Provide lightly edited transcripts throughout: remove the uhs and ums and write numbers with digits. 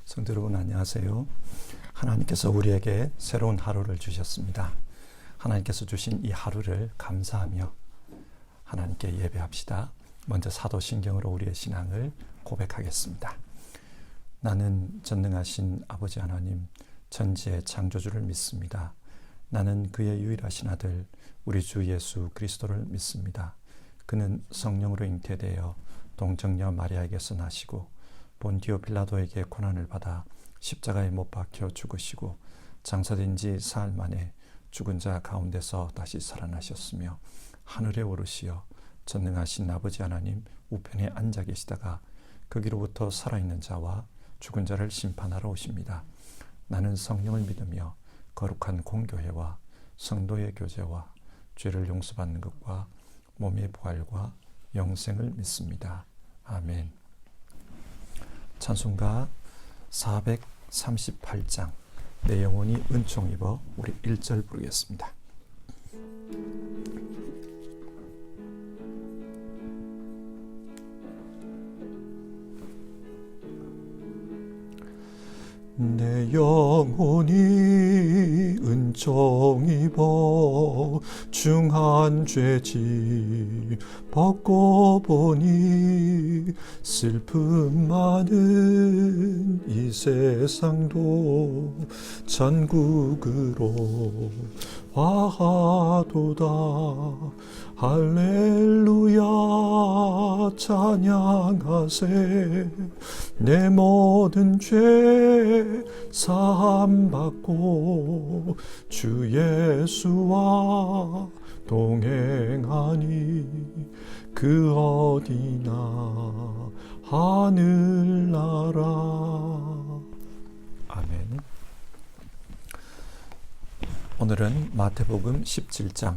성도 여러분 안녕하세요. 하나님께서 우리에게 새로운 하루를 주셨습니다. 하나님께서 주신 이 하루를 감사하며 하나님께 예배합시다. 먼저 사도신경으로 우리의 신앙을 고백하겠습니다. 나는 전능하신 아버지 하나님 전지의 창조주를 믿습니다. 나는 그의 유일하신 아들 우리 주 예수 그리스도를 믿습니다. 그는 성령으로 잉태되어 동정녀 마리아에게서 나시고 본디오 빌라도에게 고난을 받아 십자가에 못 박혀 죽으시고 장사된 지 사흘 만에 죽은 자 가운데서 다시 살아나셨으며 하늘에 오르시어 전능하신 아버지 하나님 우편에 앉아 계시다가 거기로부터 살아있는 자와 죽은 자를 심판하러 오십니다. 나는 성령을 믿으며 거룩한 공교회와 성도의 교제와 죄를 용서받는 것과 몸의 부활과 영생을 믿습니다. 아멘. 찬송가 438장 내 영혼이 은총 입어 우리 1절 부르겠습니다. 내 영혼이 은총 입어 중한 죄짐 벗고 보니 슬픔 많은 이 세상도 천국으로 화하도다. 할렐루야 찬양하세. 내 모든 죄 사함받고 주 예수와 동행하니 그 어디나 하늘나라. 아멘. 오늘은 마태복음 17장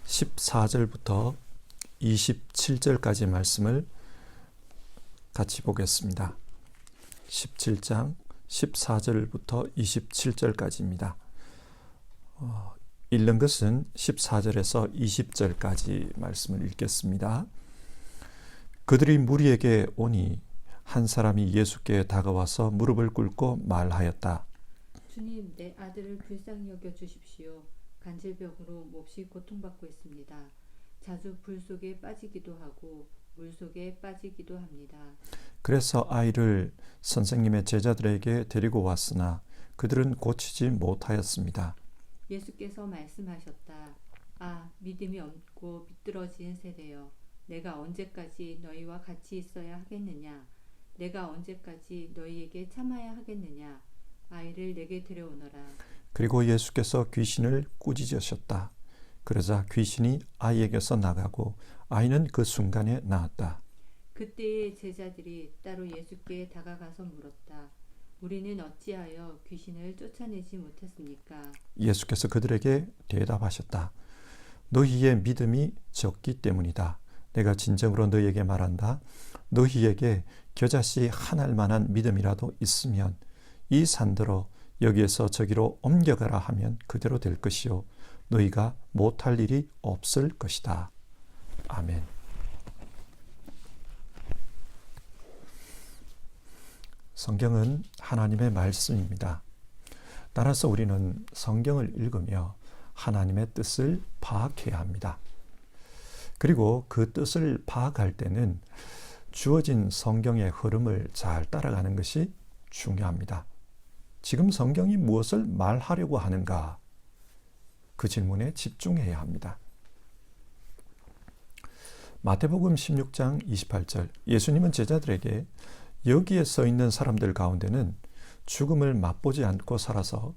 14절부터 27절까지 말씀을 같이 보겠습니다. 17장 14절부터 27절까지입니다. 읽는 것은 14절에서 20절까지 말씀을 읽겠습니다. 그들이 무리에게 오니 한 사람이 예수께 다가와서 무릎을 꿇고 말하였다. 주님, 내 아들을 불쌍히 여겨 주십시오. 간질병으로 몹시 고통받고 있습니다. 자주 불 속에 빠지기도 하고 물 속에 빠지기도 합니다. 그래서 아이를 선생님의 제자들에게 데리고 왔으나 그들은 고치지 못하였습니다. 예수께서 말씀하셨다. 아, 믿음이 없고 비뚤어진 세대여, 내가 언제까지 너희와 같이 있어야 하겠느냐? 내가 언제까지 너희에게 참아야 하겠느냐? 아이를 내게 데려오너라. 그리고 예수께서 귀신을 꾸짖으셨다. 그러자 귀신이 아이에게서 나가고 아이는 그 순간에 나았다. 그때의 제자들이 따로 예수께 다가가서 물었다. 우리는 어찌하여 귀신을 쫓아내지 못했습니까? 예수께서 그들에게 대답하셨다. 너희의 믿음이 적기 때문이다. 내가 진정으로 너희에게 말한다. 너희에게 겨자씨 한 알만한 믿음이라도 있으면 이 산더러 여기에서 저기로 옮겨가라 하면 그대로 될 것이요 너희가 못할 일이 없을 것이다. 아멘. 성경은 하나님의 말씀입니다. 따라서 우리는 성경을 읽으며 하나님의 뜻을 파악해야 합니다. 그리고 그 뜻을 파악할 때는 주어진 성경의 흐름을 잘 따라가는 것이 중요합니다. 지금 성경이 무엇을 말하려고 하는가? 그 질문에 집중해야 합니다. 마태복음 16장 28절 예수님은 제자들에게 여기에 써 있는 사람들 가운데는 죽음을 맛보지 않고 살아서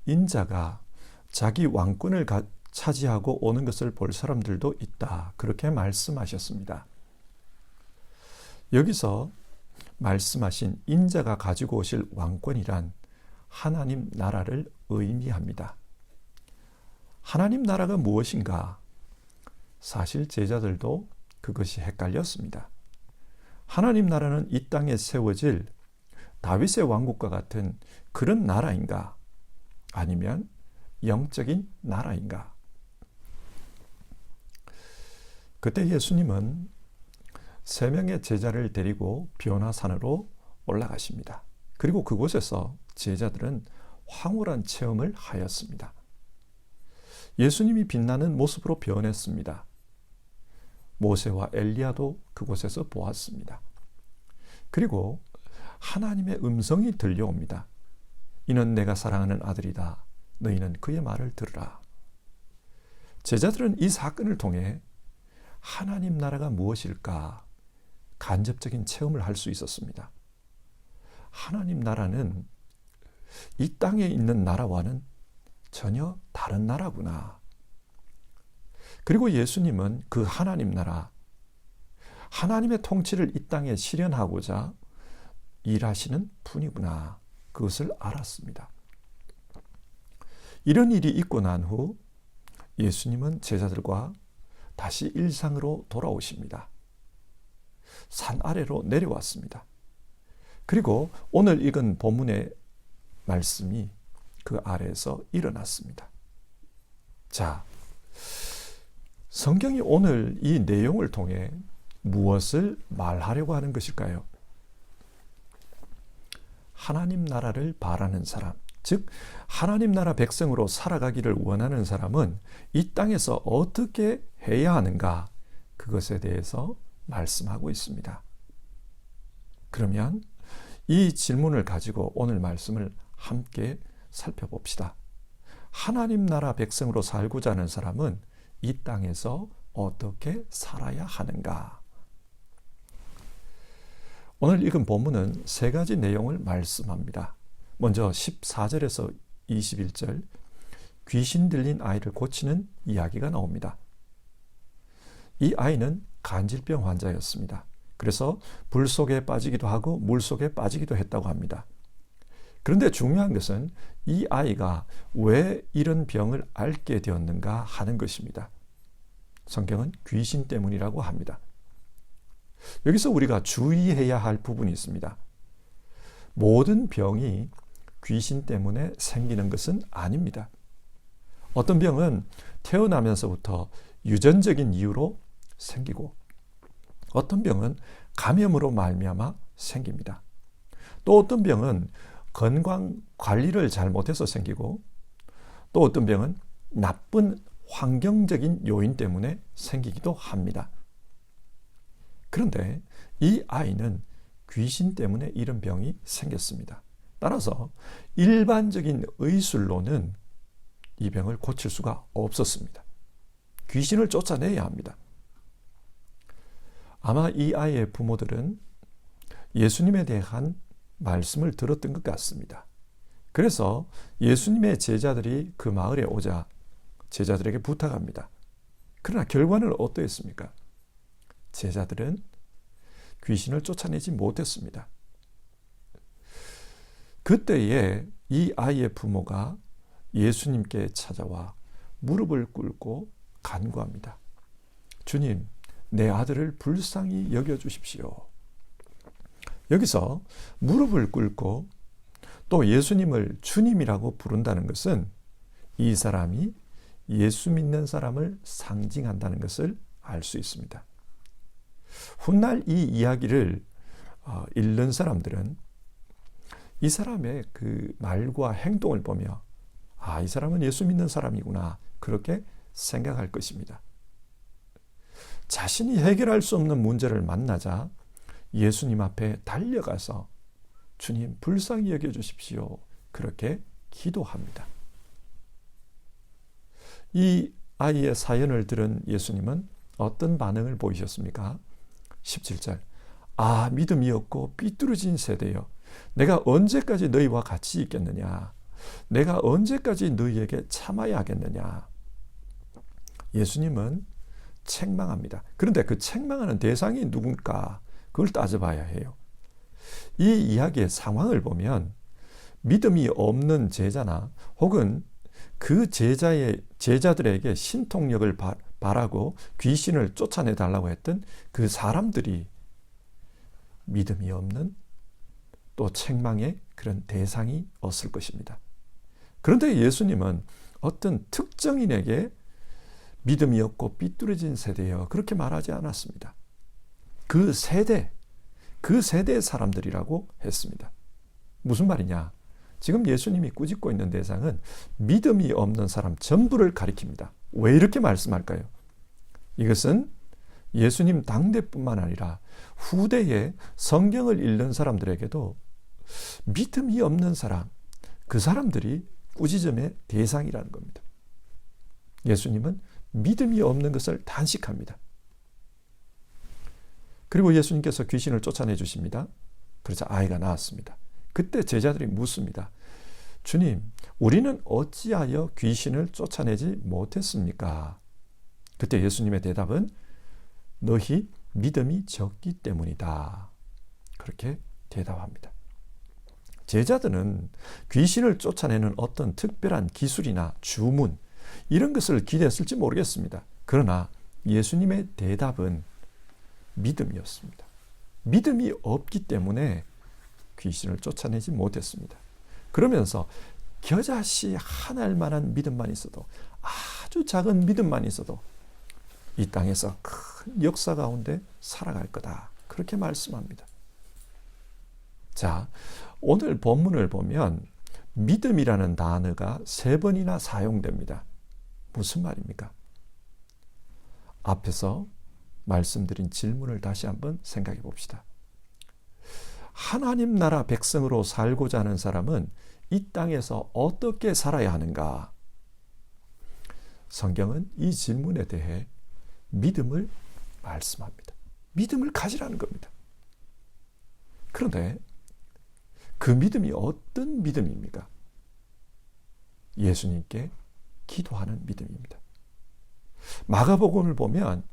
인자가 자기 왕권을 차지하고 오는 것을 볼 사람들도 있다. 그렇게 말씀하셨습니다. 여기서 말씀하신 인자가 가지고 오실 왕권이란 하나님 나라를 의미합니다. 하나님 나라가 무엇인가? 사실 제자들도 그것이 헷갈렸습니다. 하나님 나라는 이 땅에 세워질 다윗의 왕국과 같은 그런 나라인가? 아니면 영적인 나라인가? 그때 예수님은 3명의 제자를 데리고 변화산으로 올라가십니다. 그리고 그곳에서 제자들은 황홀한 체험을 하였습니다. 예수님이 빛나는 모습으로 변했습니다. 모세와 엘리야도 그곳에서 보았습니다. 그리고 하나님의 음성이 들려옵니다. 이는 내가 사랑하는 아들이다. 너희는 그의 말을 들으라. 제자들은 이 사건을 통해 하나님 나라가 무엇일까 간접적인 체험을 할 수 있었습니다. 하나님 나라는 이 땅에 있는 나라와는 전혀 다른 나라구나. 그리고 예수님은 그 하나님 나라, 하나님의 통치를 이 땅에 실현하고자 일하시는 분이구나. 그것을 알았습니다. 이런 일이 있고 난 후 예수님은 제자들과 다시 일상으로 돌아오십니다. 산 아래로 내려왔습니다. 그리고 오늘 읽은 본문의 말씀이 그 아래에서 일어났습니다. 자, 성경이 오늘 이 내용을 통해 무엇을 말하려고 하는 것일까요? 하나님 나라를 바라는 사람, 즉 하나님 나라 백성으로 살아가기를 원하는 사람은 이 땅에서 어떻게 해야 하는가, 그것에 대해서 말씀하고 있습니다. 그러면 이 질문을 가지고 오늘 말씀을 함께 살펴봅시다. 하나님 나라 백성으로 살고자 하는 사람은 이 땅에서 어떻게 살아야 하는가? 오늘 읽은 본문은 세 가지 내용을 말씀합니다. 먼저 14절에서 21절, 귀신 들린 아이를 고치는 이야기가 나옵니다. 이 아이는 간질병 환자였습니다. 그래서 불 속에 빠지기도 하고 물 속에 빠지기도 했다고 합니다. 그런데 중요한 것은 이 아이가 왜 이런 병을 앓게 되었는가 하는 것입니다. 성경은 귀신 때문이라고 합니다. 여기서 우리가 주의해야 할 부분이 있습니다. 모든 병이 귀신 때문에 생기는 것은 아닙니다. 어떤 병은 태어나면서부터 유전적인 이유로 생기고, 어떤 병은 감염으로 말미암아 생깁니다. 또 어떤 병은 건강 관리를 잘못해서 생기고, 또 어떤 병은 나쁜 환경적인 요인 때문에 생기기도 합니다. 그런데 이 아이는 귀신 때문에 이런 병이 생겼습니다. 따라서 일반적인 의술로는 이 병을 고칠 수가 없었습니다. 귀신을 쫓아내야 합니다. 아마 이 아이의 부모들은 예수님에 대한 말씀을 들었던 것 같습니다. 그래서 예수님의 제자들이 그 마을에 오자 제자들에게 부탁합니다. 그러나 결과는 어떠했습니까? 제자들은 귀신을 쫓아내지 못했습니다. 그때에 이 아이의 부모가 예수님께 찾아와 무릎을 꿇고 간구합니다. 주님, 내 아들을 불쌍히 여겨주십시오. 여기서 무릎을 꿇고 또 예수님을 주님이라고 부른다는 것은 이 사람이 예수 믿는 사람을 상징한다는 것을 알 수 있습니다. 훗날 이 이야기를 읽는 사람들은 이 사람의 그 말과 행동을 보며 이 사람은 예수 믿는 사람이구나, 그렇게 생각할 것입니다. 자신이 해결할 수 없는 문제를 만나자 예수님 앞에 달려가서 주님 불쌍히 여겨주십시오, 그렇게 기도합니다. 이 아이의 사연을 들은 예수님은 어떤 반응을 보이셨습니까? 17절, 믿음이 없고 삐뚤어진 세대여, 내가 언제까지 너희와 같이 있겠느냐? 내가 언제까지 너희에게 참아야 하겠느냐? 예수님은 책망합니다. 그런데 그 책망하는 대상이 누군가, 그걸 따져봐야 해요. 이 이야기의 상황을 보면 믿음이 없는 제자나 혹은 그 제자들에게 신통력을 바라고 귀신을 쫓아내달라고 했던 그 사람들이 믿음이 없는 또 책망의 그런 대상이었을 것입니다. 그런데 예수님은 어떤 특정인에게 믿음이 없고 삐뚤어진 세대여, 그렇게 말하지 않았습니다. 그 세대의 사람들이라고 했습니다. 무슨 말이냐? 지금 예수님이 꾸짖고 있는 대상은 믿음이 없는 사람 전부를 가리킵니다. 왜 이렇게 말씀할까요? 이것은 예수님 당대뿐만 아니라 후대에 성경을 읽는 사람들에게도 믿음이 없는 사람, 그 사람들이 꾸짖음의 대상이라는 겁니다. 예수님은 믿음이 없는 것을 단식합니다. 그리고 예수님께서 귀신을 쫓아내 주십니다. 그래서 아이가 나왔습니다. 그때 제자들이 묻습니다. 주님, 우리는 어찌하여 귀신을 쫓아내지 못했습니까? 그때 예수님의 대답은 너희 믿음이 적기 때문이다. 그렇게 대답합니다. 제자들은 귀신을 쫓아내는 어떤 특별한 기술이나 주문, 이런 것을 기대했을지 모르겠습니다. 그러나 예수님의 대답은 믿음이었습니다. 믿음이 없기 때문에 귀신을 쫓아내지 못했습니다. 그러면서 겨자씨 한 알만한 믿음만 있어도, 아주 작은 믿음만 있어도 이 땅에서 큰 역사 가운데 살아갈 거다. 그렇게 말씀합니다. 자, 오늘 본문을 보면 믿음이라는 단어가 3번이나 사용됩니다. 무슨 말입니까? 앞에서 말씀드린 질문을 다시 한번 생각해 봅시다. 하나님 나라 백성으로 살고자 하는 사람은 이 땅에서 어떻게 살아야 하는가? 성경은 이 질문에 대해 믿음을 말씀합니다. 믿음을 가지라는 겁니다. 그런데 그 믿음이 어떤 믿음입니까? 예수님께 기도하는 믿음입니다. 마가복음을 보면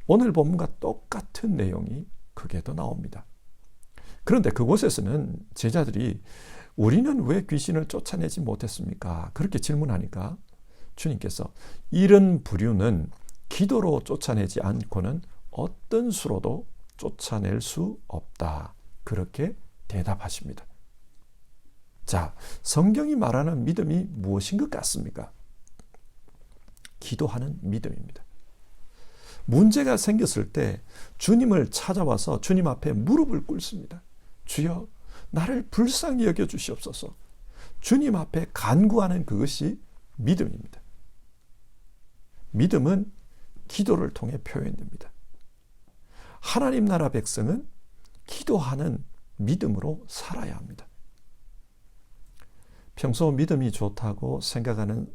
오늘 본문과 똑같은 내용이 거기에도 나옵니다. 그런데 그곳에서는 제자들이 우리는 왜 귀신을 쫓아내지 못했습니까? 그렇게 질문하니까 주님께서 이런 부류는 기도로 쫓아내지 않고는 어떤 수로도 쫓아낼 수 없다. 그렇게 대답하십니다. 자, 성경이 말하는 믿음이 무엇인 것 같습니까? 기도하는 믿음입니다. 문제가 생겼을 때 주님을 찾아와서 주님 앞에 무릎을 꿇습니다. 주여, 나를 불쌍히 여겨 주시옵소서. 주님 앞에 간구하는 그것이 믿음입니다. 믿음은 기도를 통해 표현됩니다. 하나님 나라 백성은 기도하는 믿음으로 살아야 합니다. 평소 믿음이 좋다고 생각하는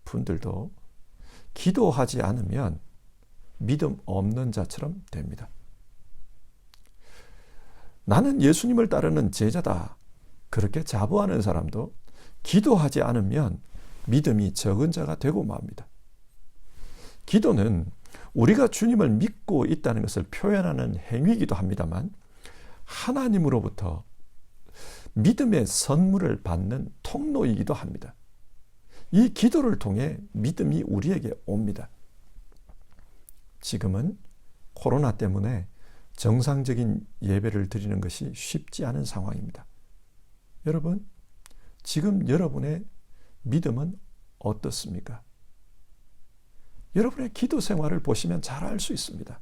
분들도 기도하지 않으면 믿음 없는 자처럼 됩니다. 나는 예수님을 따르는 제자다. 그렇게 자부하는 사람도 기도하지 않으면 믿음이 적은 자가 되고 맙니다. 기도는 우리가 주님을 믿고 있다는 것을 표현하는 행위이기도 합니다만 하나님으로부터 믿음의 선물을 받는 통로이기도 합니다. 이 기도를 통해 믿음이 우리에게 옵니다. 지금은 코로나 때문에 정상적인 예배를 드리는 것이 쉽지 않은 상황입니다. 여러분, 지금 여러분의 믿음은 어떻습니까? 여러분의 기도 생활을 보시면 잘 알 수 있습니다.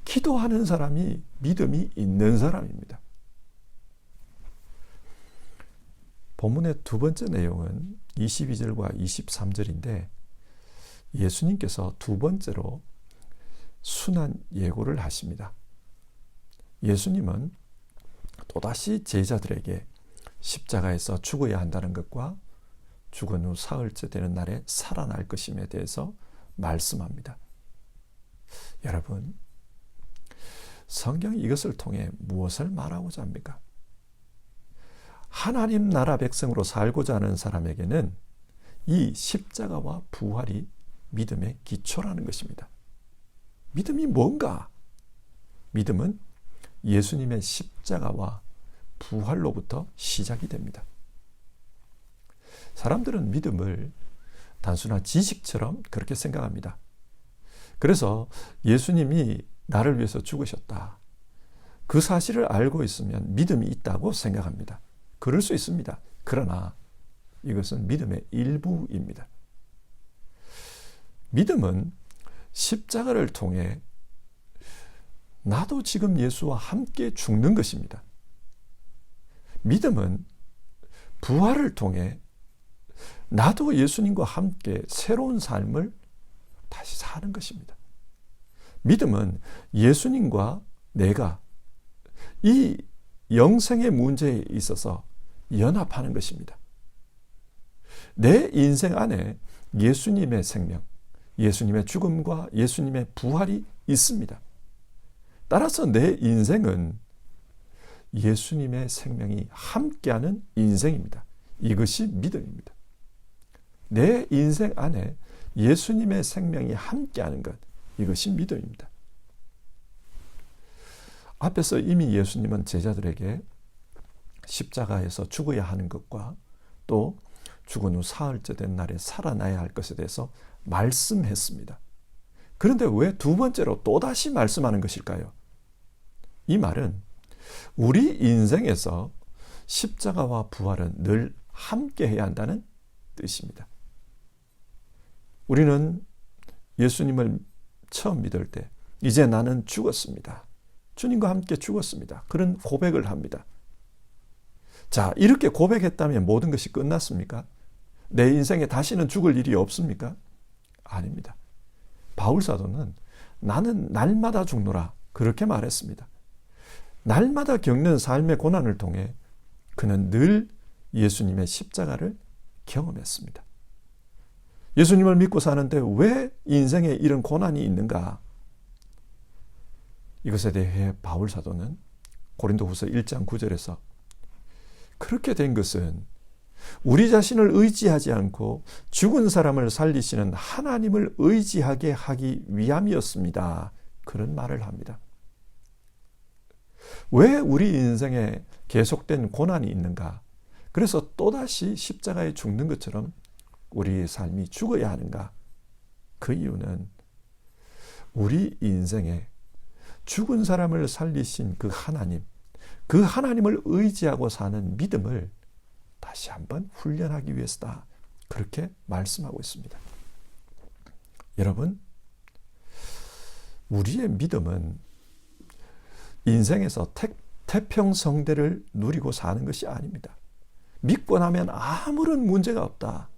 기도하는 사람이 믿음이 있는 사람입니다. 본문의 두 번째 내용은 22절과 23절인데 예수님께서 두 번째로 순환 예고를 하십니다. 예수님은 또다시 제자들에게 십자가에서 죽어야 한다는 것과 죽은 후 사흘째 되는 날에 살아날 것임에 대해서 말씀합니다. 여러분, 성경이 이것을 통해 무엇을 말하고자 합니까? 하나님 나라 백성으로 살고자 하는 사람에게는 이 십자가와 부활이 믿음의 기초라는 것입니다. 믿음이 뭔가? 믿음은 예수님의 십자가와 부활로부터 시작이 됩니다. 사람들은 믿음을 단순한 지식처럼 그렇게 생각합니다. 그래서 예수님이 나를 위해서 죽으셨다. 그 사실을 알고 있으면 믿음이 있다고 생각합니다. 그럴 수 있습니다. 그러나 이것은 믿음의 일부입니다. 믿음은 십자가를 통해 나도 지금 예수와 함께 죽는 것입니다. 믿음은 부활을 통해 나도 예수님과 함께 새로운 삶을 다시 사는 것입니다. 믿음은 예수님과 내가 이 영생의 문제에 있어서 연합하는 것입니다. 내 인생 안에 예수님의 생명, 예수님의 죽음과 예수님의 부활이 있습니다. 따라서 내 인생은 예수님의 생명이 함께하는 인생입니다. 이것이 믿음입니다. 내 인생 안에 예수님의 생명이 함께하는 것, 이것이 믿음입니다. 앞에서 이미 예수님은 제자들에게 십자가에서 죽어야 하는 것과 또 죽은 후 사흘째 된 날에 살아나야 할 것에 대해서 말씀했습니다. 그런데 왜 두 번째로 또다시 말씀하는 것일까요? 이 말은 우리 인생에서 십자가와 부활은 늘 함께 해야 한다는 뜻입니다. 우리는 예수님을 처음 믿을 때 이제 나는 죽었습니다. 주님과 함께 죽었습니다. 그런 고백을 합니다. 자, 이렇게 고백했다면 모든 것이 끝났습니까? 내 인생에 다시는 죽을 일이 없습니까? 아닙니다. 바울 사도는 나는 날마다 죽노라 그렇게 말했습니다. 날마다 겪는 삶의 고난을 통해 그는 늘 예수님의 십자가를 경험했습니다. 예수님을 믿고 사는데 왜 인생에 이런 고난이 있는가? 이것에 대해 바울 사도는 고린도후서 1장 9절에서 그렇게 된 것은 우리 자신을 의지하지 않고 죽은 사람을 살리시는 하나님을 의지하게 하기 위함이었습니다. 그런 말을 합니다. 왜 우리 인생에 계속된 고난이 있는가? 그래서 또다시 십자가에 죽는 것처럼 우리의 삶이 죽어야 하는가? 그 이유는 우리 인생에 죽은 사람을 살리신 그 하나님, 그 하나님을 의지하고 사는 믿음을 다시 한번 훈련하기 위해서다. 그렇게 말씀하고 있습니다. 여러분, 우리의 믿음은 인생에서 태평성대를 누리고 사는 것이 아닙니다. 믿고 나면 아무런 문제가 없다.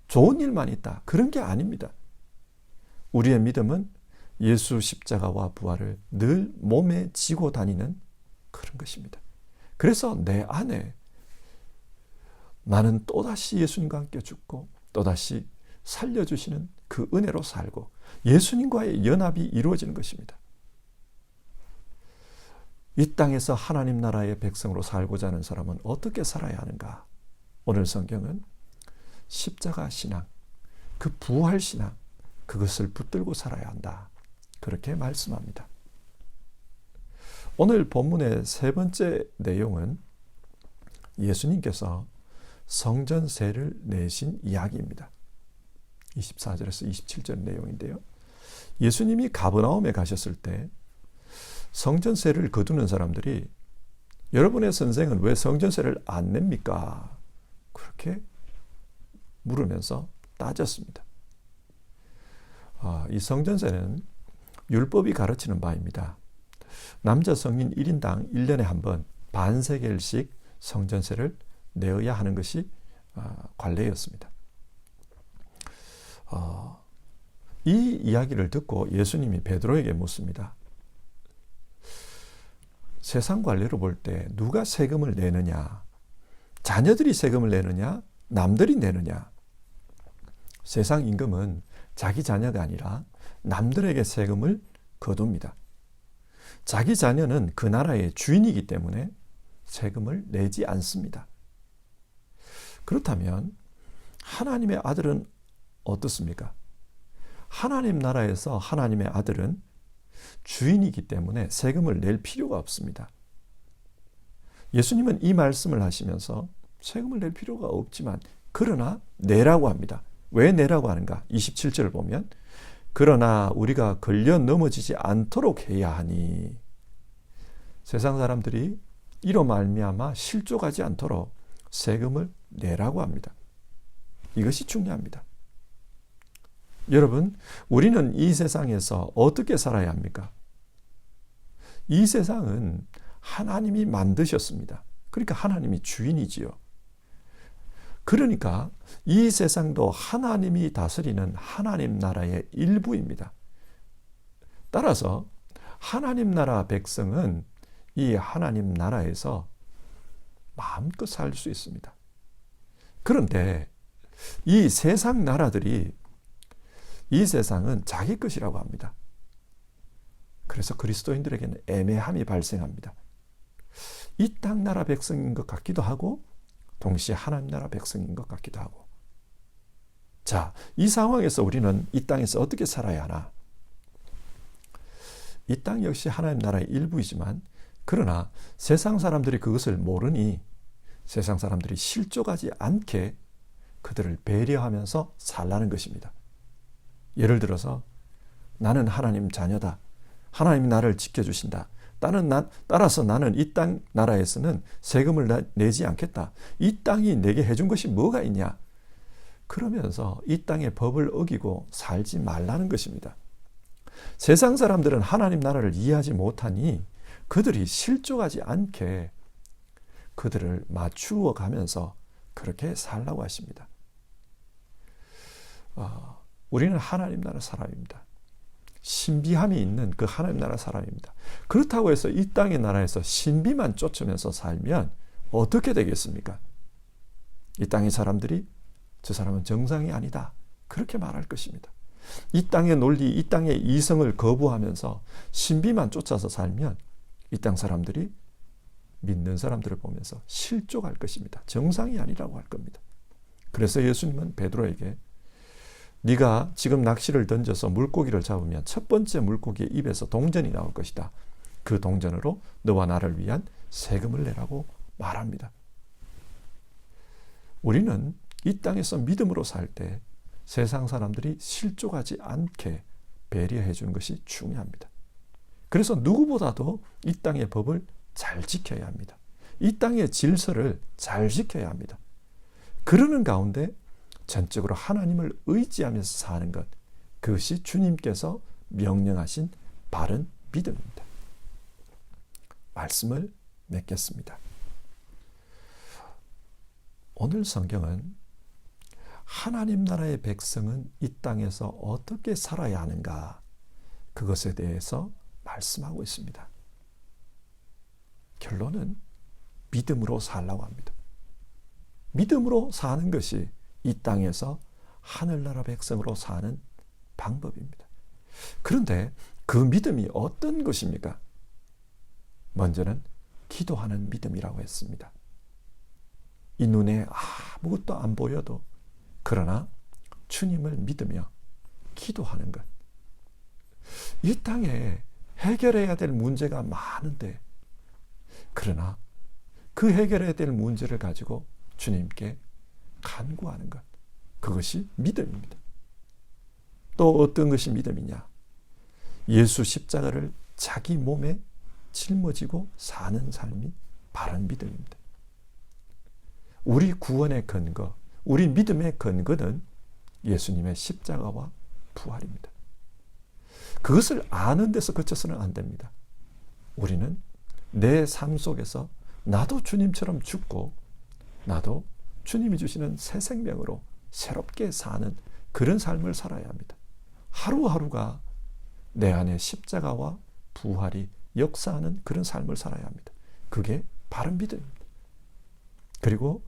좋은 일만 있다. 그런 게 아닙니다. 우리의 믿음은 예수 십자가와 부활을 늘 몸에 지고 다니는 그런 것입니다. 그래서 내 안에 나는 또다시 예수님과 함께 죽고 또다시 살려주시는 그 은혜로 살고 예수님과의 연합이 이루어지는 것입니다. 이 땅에서 하나님 나라의 백성으로 살고자 하는 사람은 어떻게 살아야 하는가? 오늘 성경은 십자가 신앙, 그 부활 신앙, 그것을 붙들고 살아야 한다. 그렇게 말씀합니다. 오늘 본문의 세 번째 내용은 예수님께서 성전세를 내신 이야기입니다. 24절에서 27절 내용인데요. 예수님이 가버나움에 가셨을 때 성전세를 거두는 사람들이 여러분의 선생은 왜 성전세를 안 냅니까? 그렇게 물으면서 따졌습니다. 이 성전세는 율법이 가르치는 바입니다. 남자 성인 1인당 1년에 한 번 반세겔씩 성전세를 내어야 하는 것이 관례였습니다. 이 이야기를 듣고 예수님이 베드로에게 묻습니다. 세상 관례로 볼 때 누가 세금을 내느냐? 자녀들이 세금을 내느냐? 남들이 내느냐? 세상 임금은 자기 자녀가 아니라 남들에게 세금을 거둡니다. 자기 자녀는 그 나라의 주인이기 때문에 세금을 내지 않습니다. 그렇다면 하나님의 아들은 어떻습니까? 하나님 나라에서 하나님의 아들은 주인이기 때문에 세금을 낼 필요가 없습니다. 예수님은 이 말씀을 하시면서 세금을 낼 필요가 없지만 그러나 내라고 합니다. 왜 내라고 하는가? 27절을 보면 그러나 우리가 걸려 넘어지지 않도록 해야 하니 세상 사람들이 이로 말미암아 실족하지 않도록 세금을 내라고 합니다. 이것이 중요합니다. 여러분, 우리는 이 세상에서 어떻게 살아야 합니까? 이 세상은 하나님이 만드셨습니다. 그러니까 하나님이 주인이지요. 그러니까 이 세상도 하나님이 다스리는 하나님 나라의 일부입니다. 따라서 하나님 나라 백성은 이 하나님 나라에서 마음껏 살 수 있습니다. 그런데 이 세상 나라들이 이 세상은 자기 것이라고 합니다. 그래서 그리스도인들에게는 애매함이 발생합니다. 이 땅 나라 백성인 것 같기도 하고 동시에 하나님 나라 백성인 것 같기도 하고. 자, 이 상황에서 우리는 이 땅에서 어떻게 살아야 하나? 이 땅 역시 하나님 나라의 일부이지만 그러나 세상 사람들이 그것을 모르니 세상 사람들이 실족하지 않게 그들을 배려하면서 살라는 것입니다. 예를 들어서 나는 하나님 자녀다. 하나님이 나를 지켜주신다. 따라서 나는 이 땅 나라에서는 세금을 내지 않겠다. 이 땅이 내게 해준 것이 뭐가 있냐? 그러면서 이 땅의 법을 어기고 살지 말라는 것입니다. 세상 사람들은 하나님 나라를 이해하지 못하니 그들이 실족하지 않게 그들을 맞추어 가면서 그렇게 살라고 하십니다. 우리는 하나님 나라 사람입니다. 신비함이 있는 그 하나님 나라 사람입니다. 그렇다고 해서 이 땅의 나라에서 신비만 쫓으면서 살면 어떻게 되겠습니까? 이 땅의 사람들이 저 사람은 정상이 아니다. 그렇게 말할 것입니다. 이 땅의 논리, 이 땅의 이성을 거부하면서 신비만 쫓아서 살면 이 땅 사람들이 믿는 사람들을 보면서 실족할 것입니다. 정상이 아니라고 할 겁니다. 그래서 예수님은 베드로에게 네가 지금 낚시를 던져서 물고기를 잡으면 첫 번째 물고기의 입에서 동전이 나올 것이다. 그 동전으로 너와 나를 위한 세금을 내라고 말합니다. 우리는 이 땅에서 믿음으로 살 때 세상 사람들이 실족하지 않게 배려해 주는 것이 중요합니다. 그래서 누구보다도 이 땅의 법을 잘 지켜야 합니다. 이 땅의 질서를 잘 지켜야 합니다. 그러는 가운데 전적으로 하나님을 의지하면서 사는 것, 그것이 주님께서 명령하신 바른 믿음입니다. 말씀을 맺겠습니다. 오늘 성경은 하나님 나라의 백성은 이 땅에서 어떻게 살아야 하는가, 그것에 대해서 말씀하고 있습니다. 결론은 믿음으로 살라고 합니다. 믿음으로 사는 것이 이 땅에서 하늘나라 백성으로 사는 방법입니다. 그런데 그 믿음이 어떤 것입니까? 먼저는 기도하는 믿음이라고 했습니다. 이 눈에 아무것도 안 보여도 그러나 주님을 믿으며 기도하는 것. 이 땅에 해결해야 될 문제가 많은데 그러나 그 해결해야 될 문제를 가지고 주님께 간구하는 것. 그것이 믿음입니다. 또 어떤 것이 믿음이냐? 예수 십자가를 자기 몸에 짊어지고 사는 삶이 바른 믿음입니다. 우리 구원의 근거, 우리 믿음의 근거는 예수님의 십자가와 부활입니다. 그것을 아는 데서 그쳐서는 안 됩니다. 우리는 내 삶 속에서 나도 주님처럼 죽고 나도 주님이 주시는 새 생명으로 새롭게 사는 그런 삶을 살아야 합니다. 하루하루가 내 안에 십자가와 부활이 역사하는 그런 삶을 살아야 합니다. 그게 바른 믿음입니다. 그리고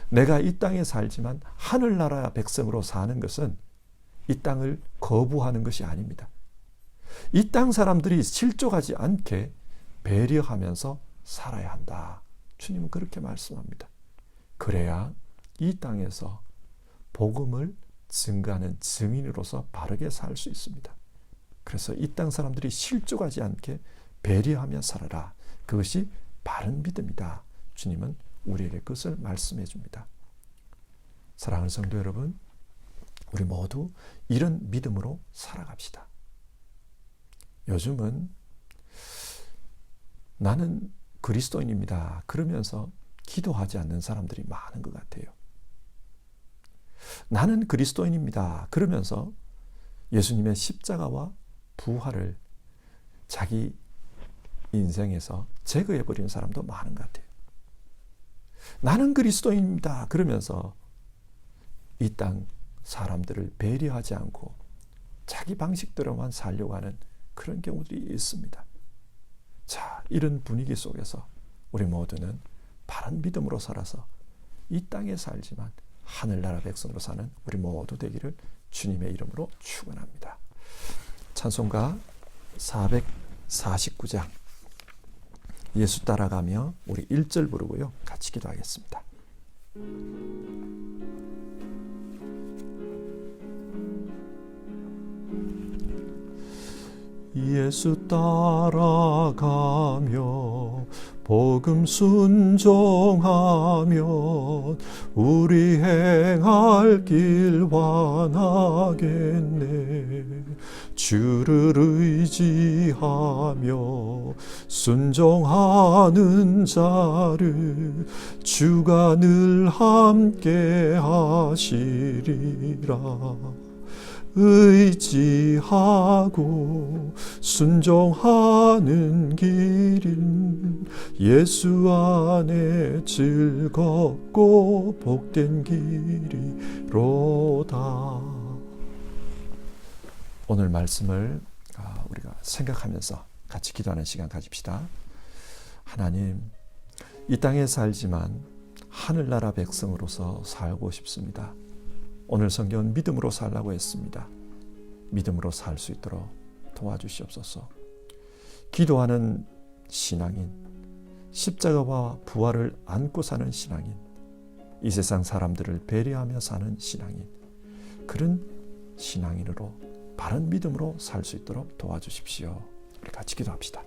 내가 이 땅에 살지만 하늘나라 백성으로 사는 것은 이 땅을 거부하는 것이 아닙니다. 이 땅 사람들이 실족하지 않게 배려하면서 살아야 한다. 주님은 그렇게 말씀합니다. 그래야 이 땅에서 복음을 증거하는 증인으로서 바르게 살 수 있습니다. 그래서 이 땅 사람들이 실족하지 않게 배려하며 살아라. 그것이 바른 믿음이다. 주님은 우리에게 그것을 말씀해 줍니다. 사랑하는 성도 여러분, 우리 모두 이런 믿음으로 살아갑시다. 요즘은 나는 그리스도인입니다. 그러면서 기도하지 않는 사람들이 많은 것 같아요. 나는 그리스도인입니다. 그러면서 예수님의 십자가와 부활을 자기 인생에서 제거해버리는 사람도 많은 것 같아요. 나는 그리스도인입니다. 그러면서 이 땅 사람들을 배려하지 않고 자기 방식대로만 살려고 하는 그런 경우들이 있습니다. 자, 이런 분위기 속에서 우리 모두는 바른 믿음으로 살아서 이 땅에 살지만 하늘나라 백성으로 사는 우리 모두 되기를 주님의 이름으로 축원합니다. 찬송가 449장 예수 따라가며 우리 1절 부르고요. 같이 기도하겠습니다. 예수 따라가며 복음 순종하면 우리 행할 길 환하겠네. 주를 의지하며 순종하는 자를 주가 늘 함께 하시리라. 의지하고 순종하는 길은 예수 안에 즐겁고 복된 길이로다. 오늘 말씀을 우리가 생각하면서 같이 기도하는 시간 가집시다. 하나님, 이 땅에 살지만 하늘나라 백성으로서 살고 싶습니다. 오늘 성경은 믿음으로 살라고 했습니다. 믿음으로 살 수 있도록 도와주시옵소서. 기도하는 신앙인, 십자가와 부활을 안고 사는 신앙인, 이 세상 사람들을 배려하며 사는 신앙인, 그런 신앙인으로 바른 믿음으로 살 수 있도록 도와주십시오. 우리 같이 기도합시다.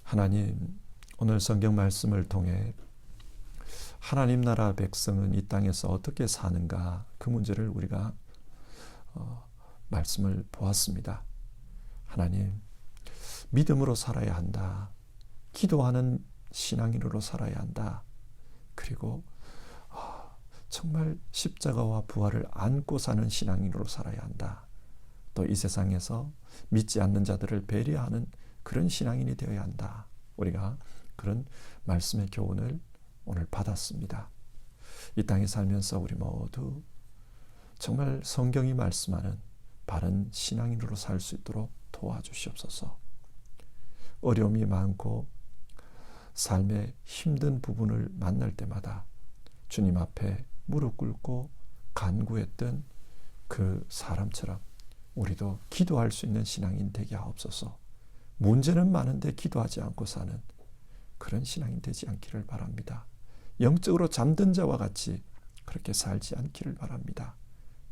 하나님, 오늘 성경 말씀을 통해 하나님 나라 백성은 이 땅에서 어떻게 사는가, 그 문제를 우리가 말씀을 보았습니다. 하나님, 믿음으로 살아야 한다. 기도하는 신앙인으로 살아야 한다. 그리고 정말 십자가와 부활을 안고 사는 신앙인으로 살아야 한다. 또 이 세상에서 믿지 않는 자들을 배려하는 그런 신앙인이 되어야 한다. 우리가 그런 말씀의 교훈을 오늘 받았습니다. 이 땅에 살면서 우리 모두 정말 성경이 말씀하는 바른 신앙인으로 살 수 있도록 도와주시옵소서. 어려움이 많고 삶의 힘든 부분을 만날 때마다 주님 앞에 무릎 꿇고 간구했던 그 사람처럼 우리도 기도할 수 있는 신앙인 되게 하옵소서. 문제는 많은데 기도하지 않고 사는 그런 신앙인 되지 않기를 바랍니다. 영적으로 잠든 자와 같이 그렇게 살지 않기를 바랍니다.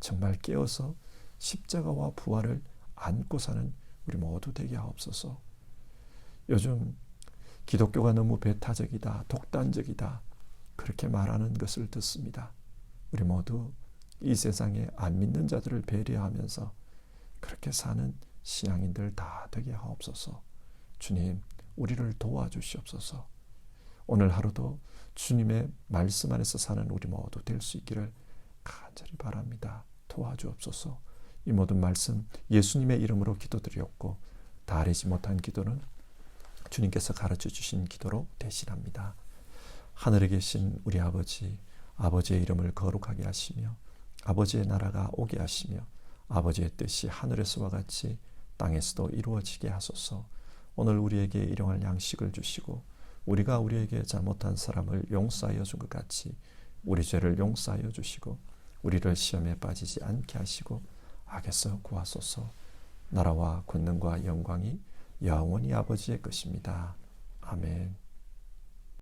정말 깨어서 십자가와 부활을 안고 사는 우리 모두 되게 하옵소서. 요즘 기독교가 너무 배타적이다, 독단적이다, 그렇게 말하는 것을 듣습니다. 우리 모두 이 세상에 안 믿는 자들을 배려하면서 그렇게 사는 신앙인들 다 되게 하옵소서. 주님, 우리를 도와주시옵소서. 오늘 하루도 주님의 말씀 안에서 사는 우리 모두 될 수 있기를 간절히 바랍니다. 도와주옵소서. 이 모든 말씀 예수님의 이름으로 기도드렸고 다 아뢰지 못한 기도는 주님께서 가르쳐 주신 기도로 대신합니다. 하늘에 계신 우리 아버지, 아버지의 이름을 거룩하게 하시며 아버지의 나라가 오게 하시며 아버지의 뜻이 하늘에서와 같이 땅에서도 이루어지게 하소서. 오늘 우리에게 일용할 양식을 주시고 우리가 우리에게 잘못한 사람을 용서하여 준 것 같이 우리 죄를 용서하여 주시고 우리를 시험에 빠지지 않게 하시고 악에서 구하소서. 나라와 권능과 영광이 영원히 아버지의 것입니다. 아멘.